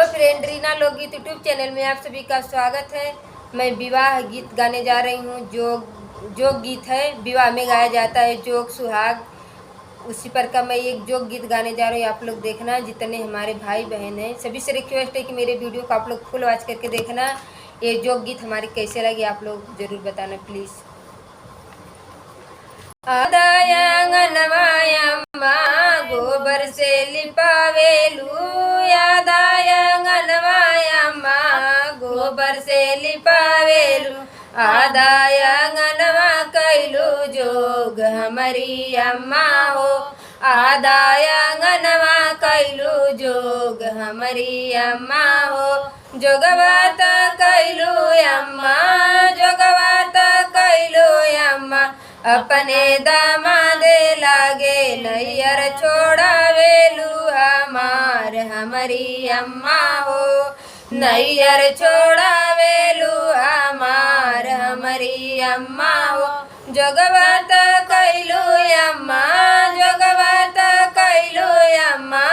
Friend Reena लोकगीत YouTube channel में आप सभी का स्वागत है। मैं विवाह गीत गाने जा रही हूँ। जोग गीत है, विवाह में गाया जाता है जोग सुहाग। उसी पर का मैं एक जोग गीत गाने जा रही हूँ। आप लोग देखना, जितने हमारे भाई बहन हैं सभी से रिक्वेस्ट है कि मेरे वीडियो को आप लोग फुल वॉच करके देखना। ये जोग गीत हमारे कैसे लगे आप लोग ज़रूर बताना प्लीज़। आदायंगनवायम्मा गोबर से लिपावेलू, आदायंगनवायम्मा गोबर से लिपावेलू, आदायंगनवा कैलू जोग हमारी अम्मा हो, आदायंगनवा कैलू जोग हमारी अम्मा हो। जोगवात कैलू अम्मा, जोगवात कैलू अम्मा, अपने दामादे लागे नैयर छोड़ावेलू हमार हमारी अम्मा हो, नैयर छोड़ावेलू हमार हमारी अम्मा हो। जोगवात कैलू अम्मा, जोगवात कैलू अम्मा,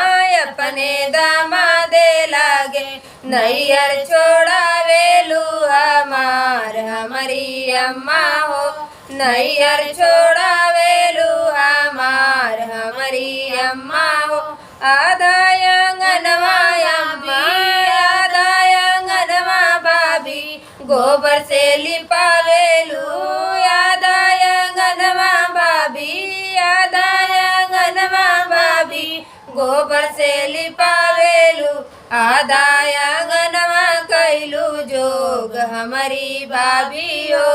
अपने दामादे लागे नैयर छोड़ावेलू हमार हमारी अम्मा हो, नैयर छोड़ावेलू हमार हमारी अम्मा हो। आदायंगनवा अम्मा, आदायंगनवा भाभी गोबर से लिपावेलू, आदायंगनवा भाभी, आदायंगनवा भाभी गोबर से लिपावेलू, आदायंगनवा कैलू जोग हमारी भाभी हो,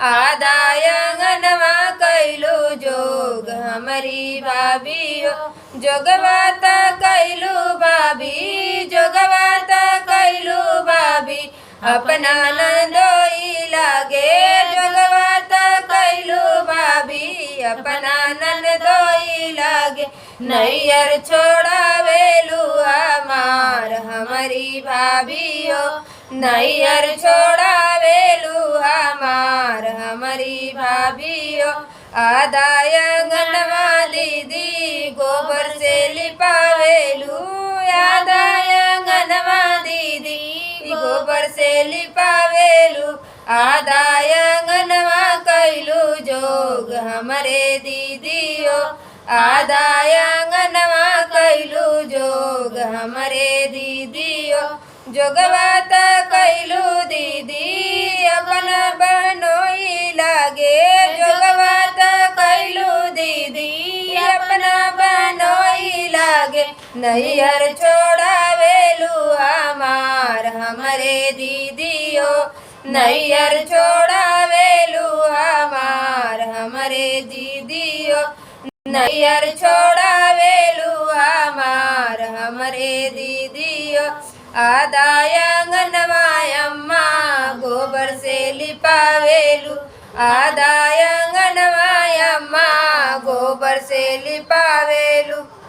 आदायंगनवा कैलू जोग हमारी भाभी हो। जोगवात कैलू भाभी, जोगवात कैलू भाभी, अपना नंदोई लागे जोगवात कैलू भाभी, अपना नंदोई लागे नैयर छोड़ावेलू हमार हमारी भाभी हो, नैयर छोड़ावेलू हमार हमारी भाभी हो। आदायंगनवा दीदी गोबर से लिपावेलू, आदायंगनवा दीदी गोबर से लिपावेलू, आदायंगनवा कैलू जोग हमारे दीदी हो, आदायंगनवा कैलू जोग हमारे दीदी हो। जोगवात कैलू दीदी अपना बहनोई लागे, जोगवात कैलू दीदी अपना बहनोई लागे नैयर छोड़ावेलू हमार हमारे दीदी हो, नैयर छोड़ावेलू हमार हमारे दीदी हो, नैयर छोड़ावेलू हमार हमारे दीदी हो। आदायंगनवा अम्मा गोबर से लिपावेलू, आदायंगनवा अम्मा गोबर से लिपावेलू,